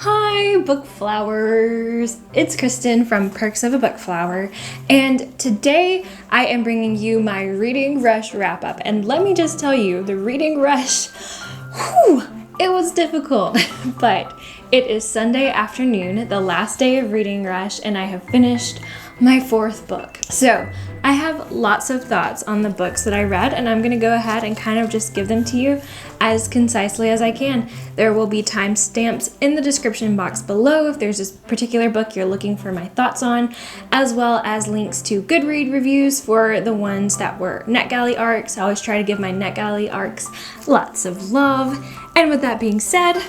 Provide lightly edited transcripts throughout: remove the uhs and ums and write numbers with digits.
Hi, bookflowers! It's Kristen from Perks of a Bookflower, and today I am bringing you my reading rush wrap up. And let me just tell you, the reading rush, it was difficult, but it is Sunday afternoon, the last day of reading rush, and I have finished my fourth book. So I have lots of thoughts on the books that I read, and I'm going to go ahead and kind of just give them to you as concisely as I can. There will be timestamps in the description box below if there's a particular book you're looking for my thoughts on, as well as links to Goodread reviews for the ones that were Netgalley arcs. I always try to give my Netgalley arcs lots of love. And with that being said,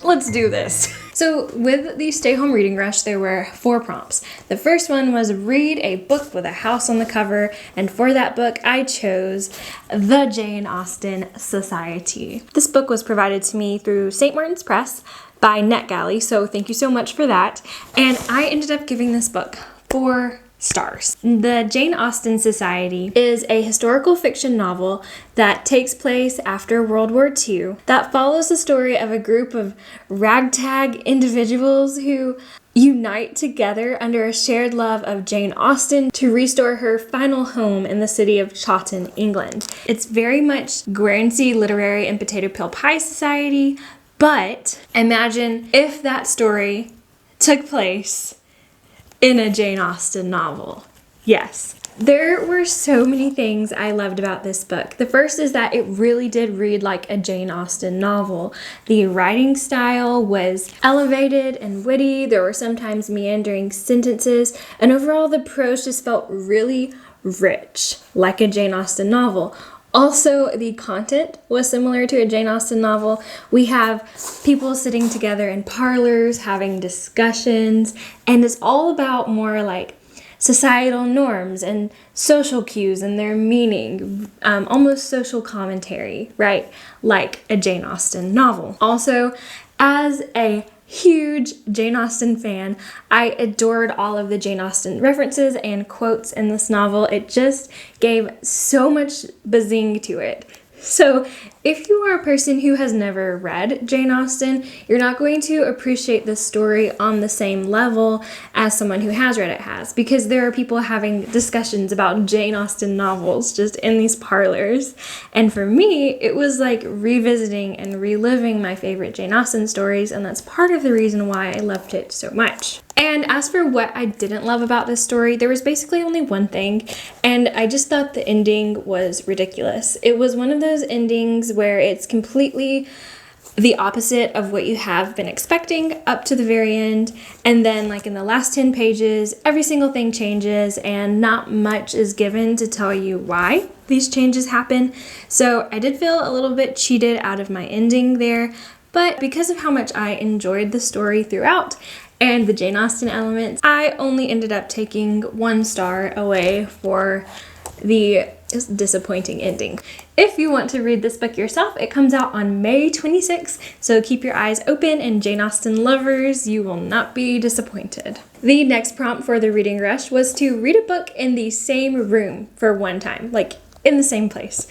let's do this. So with the Stay Home Reading Rush, there were 4 prompts. The first one was read a book with a house on the cover, and for that book, I chose The Jane Austen Society. This book was provided to me through St. Martin's Press by Netgalley, so thank you so much for that. And I ended up giving this book 4 stars. The Jane Austen Society is a historical fiction novel that takes place after World War II that follows the story of a group of ragtag individuals who unite together under a shared love of Jane Austen to restore her final home in the city of Chawton, England. It's very much Guernsey Literary and Potato Peel Pie Society, but imagine if that story took place in a Jane Austen novel. Yes. There were so many things I loved about this book. The first is that it really did read like a Jane Austen novel. The writing style was elevated and witty. There were sometimes meandering sentences, and overall the prose just felt really rich, like a Jane Austen novel. Also, the content was similar to a Jane Austen novel. We have people sitting together in parlors, having discussions, and it's all about more like societal norms and social cues and their meaning, almost social commentary, right? Like a Jane Austen novel. Also, as a huge Jane Austen fan, I adored all of the Jane Austen references and quotes in this novel. It just gave so much bazing to it. So if you are a person who has never read Jane Austen, you're not going to appreciate this story on the same level as someone who has read it has, because there are people having discussions about Jane Austen novels just in these parlors. And for me, it was like revisiting and reliving my favorite Jane Austen stories, and that's part of the reason why I loved it so much. And as for what I didn't love about this story, there was basically only one thing, and I just thought the ending was ridiculous. It was one of those endings where it's completely the opposite of what you have been expecting up to the very end, and then like in the last 10 pages, every single thing changes and not much is given to tell you why these changes happen. So I did feel a little bit cheated out of my ending there, but because of how much I enjoyed the story throughout, and the Jane Austen elements, I only ended up taking 1 star away for the disappointing ending. If you want to read this book yourself, it comes out on May 26th, so keep your eyes open, and Jane Austen lovers, you will not be disappointed. The next prompt for the reading rush was to read a book in the same room for one time, like in the same place.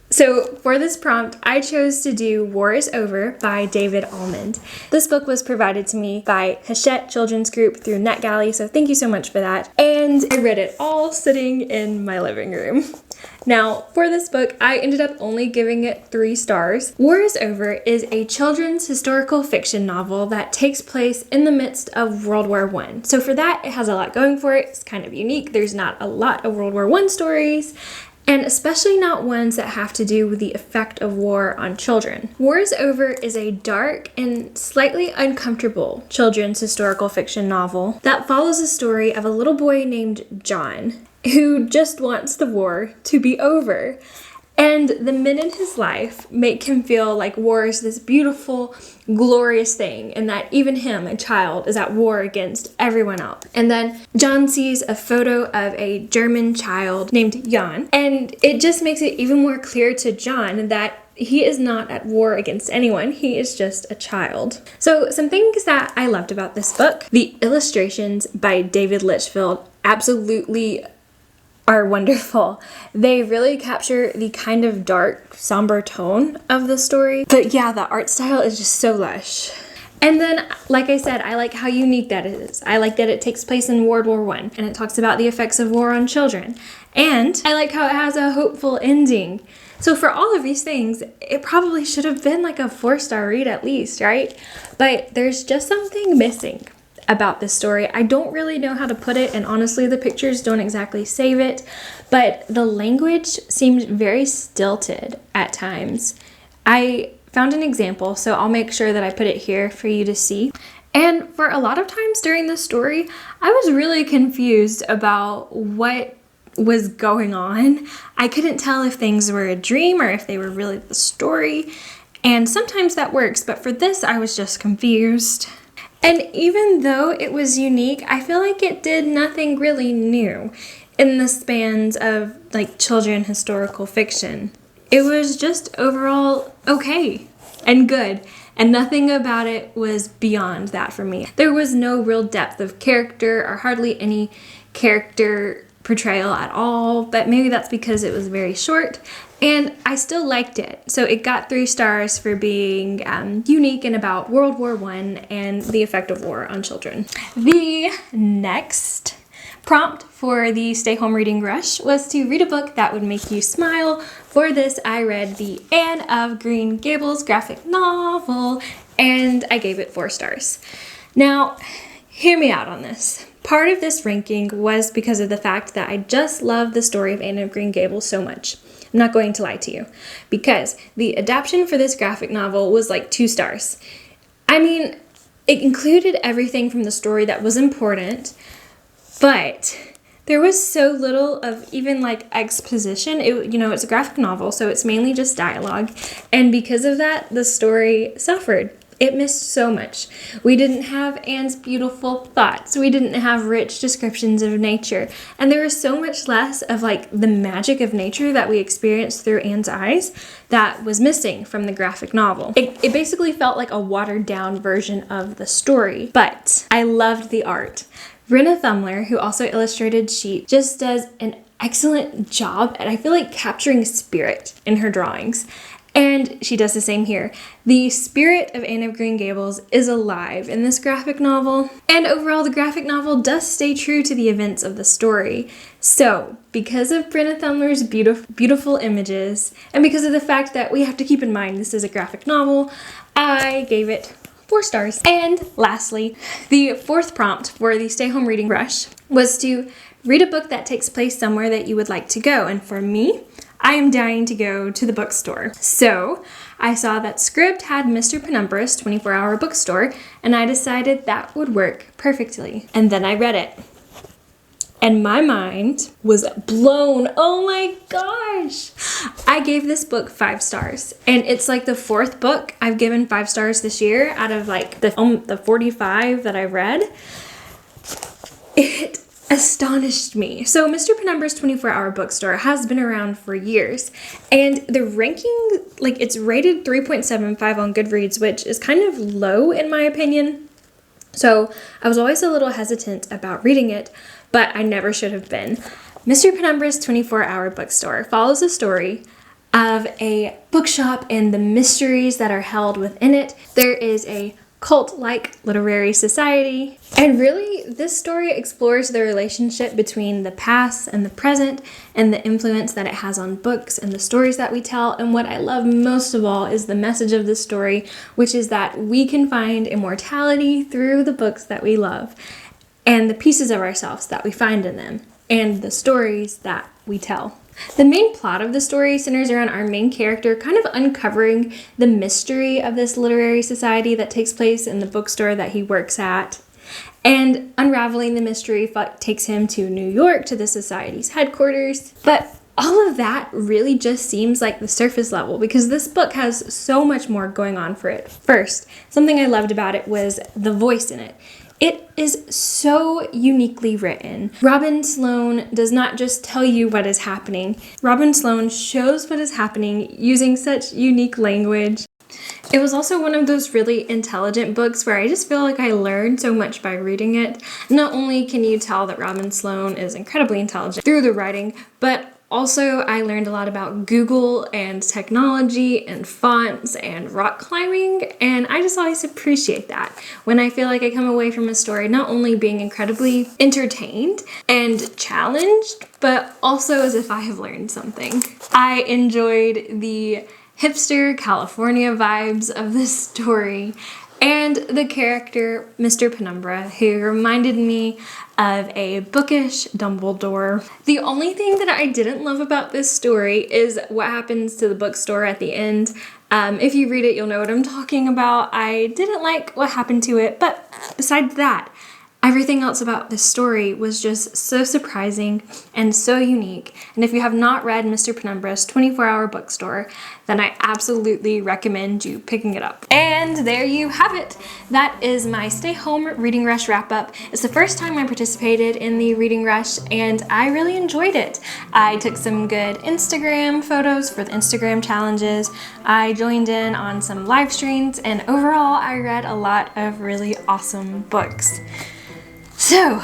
So for this prompt, I chose to do War is Over by David Almond. This book was provided to me by Hachette Children's Group through Netgalley, so thank you so much for that. And I read it all sitting in my living room. Now, for this book, I ended up only giving it 3 stars. War is Over is a children's historical fiction novel that takes place in the midst of World War I. So for that, it has a lot going for it. It's kind of unique. There's not a lot of World War I stories, and especially not ones that have to do with the effect of war on children. War is Over is a dark and slightly uncomfortable children's historical fiction novel that follows the story of a little boy named John who just wants the war to be over. And the men in his life make him feel like war is this beautiful, glorious thing, and that even him, a child, is at war against everyone else. And then John sees a photo of a German child named Jan, and it just makes it even more clear to John that he is not at war against anyone. He is just a child. So some things that I loved about this book: the illustrations by David Litchfield absolutely are wonderful. They really capture the kind of dark, somber tone of the story. But yeah, the art style is just so lush. And then, like I said, I like how unique that is. I like that it takes place in World War I, and it talks about the effects of war on children. And I like how it has a hopeful ending. So for all of these things, it probably should have been like a 4-star read at least, right? But there's just something missing about this story. I don't really know how to put it, and honestly, the pictures don't exactly save it, but the language seemed very stilted at times. I found an example, so I'll make sure that I put it here for you to see. And for a lot of times during the story, I was really confused about what was going on. I couldn't tell if things were a dream or if they were really the story, and sometimes that works, but for this, I was just confused. And even though it was unique, I feel like it did nothing really new in the spans of like children historical fiction. It was just overall okay and good, and nothing about it was beyond that for me. There was no real depth of character or hardly any character portrayal at all, but maybe that's because it was very short, and I still liked it. So it got 3 stars for being unique and about World War I and the effect of war on children. The next prompt for the Stay Home Reading Rush was to read a book that would make you smile. For this, I read the Anne of Green Gables graphic novel, and I gave it 4 stars. Now, hear me out on this. Part of this ranking was because of the fact that I just love the story of Anne of Green Gables so much. I'm not going to lie to you, because the adaptation for this graphic novel was like 2 stars. I mean, it included everything from the story that was important, but there was so little of even like exposition. It's a graphic novel, so it's mainly just dialogue, and because of that, the story suffered. It missed so much. We didn't have Anne's beautiful thoughts. We didn't have rich descriptions of nature. And there was so much less of like the magic of nature that we experienced through Anne's eyes that was missing from the graphic novel. It basically felt like a watered down version of the story, but I loved the art. Brenna Thumler, who also illustrated Sheet, just does an excellent job at, I feel like, capturing spirit in her drawings. And she does the same here. The spirit of Anne of Green Gables is alive in this graphic novel, and overall the graphic novel does stay true to the events of the story. So, because of Brenna Thumler's beautiful images, and because of the fact that we have to keep in mind this is a graphic novel, I gave it 4 stars. And lastly, the 4th prompt for the Stay Home Reading Rush was to read a book that takes place somewhere that you would like to go. And for me, I am dying to go to the bookstore. So I saw that Scribd had Mr. Penumbra's 24-hour bookstore, and I decided that would work perfectly. And then I read it, and my mind was blown. Oh my gosh! I gave this book 5 stars, and it's like the 4th book I've given 5 stars this year out of like the 45 that I've read. It astonished me. So Mr. Penumbra's 24-hour bookstore has been around for years, and the ranking, like, it's rated 3.75 on Goodreads, which is kind of low in my opinion. So I was always a little hesitant about reading it, but I never should have been. Mr. Penumbra's 24-hour bookstore follows the story of a bookshop and the mysteries that are held within it. There is a cult-like literary society. And really, this story explores the relationship between the past and the present and the influence that it has on books and the stories that we tell. And what I love most of all is the message of the story, which is that we can find immortality through the books that we love and the pieces of ourselves that we find in them and the stories that we tell. The main plot of the story centers around our main character kind of uncovering the mystery of this literary society that takes place in the bookstore that he works at. And unraveling the mystery takes him to New York, to the society's headquarters. But all of that really just seems like the surface level, because this book has so much more going on for it. First, something I loved about it was the voice in it. It is so uniquely written. Robin Sloan does not just tell you what is happening. Robin Sloan shows what is happening using such unique language. It was also one of those really intelligent books where I just feel like I learned so much by reading it. Not only can you tell that Robin Sloan is incredibly intelligent through the writing, but also I learned a lot about Google and technology and fonts and rock climbing, and I just always appreciate that when I feel like I come away from a story not only being incredibly entertained and challenged, but also as if I have learned something. I enjoyed the hipster California vibes of this story and the character Mr. Penumbra, who reminded me of a bookish Dumbledore. The only thing that I didn't love about this story is what happens to the bookstore at the end. If you read it, you'll know what I'm talking about. I didn't like what happened to it, but besides that, everything else about this story was just so surprising and so unique. And if you have not read Mr. Penumbra's 24-hour bookstore, then I absolutely recommend you picking it up. And there you have it. That is my Stay Home Reading Rush wrap-up. It's the first time I participated in the Reading Rush, and I really enjoyed it. I took some good Instagram photos for the Instagram challenges. I joined in on some live streams, and overall, I read a lot of really awesome books. So,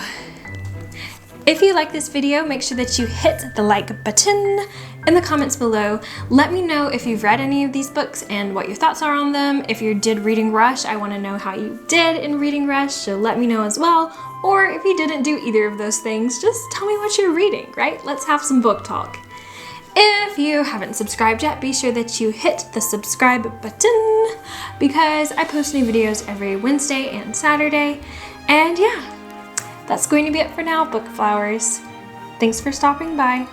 if you like this video, make sure that you hit the like button in the comments below. Let me know if you've read any of these books and what your thoughts are on them. If you did Reading Rush, I want to know how you did in Reading Rush, so let me know as well. Or if you didn't do either of those things, just tell me what you're reading, right? Let's have some book talk. If you haven't subscribed yet, be sure that you hit the subscribe button because I post new videos every Wednesday and Saturday. And yeah, that's going to be it for now, Bookflowers. Thanks for stopping by.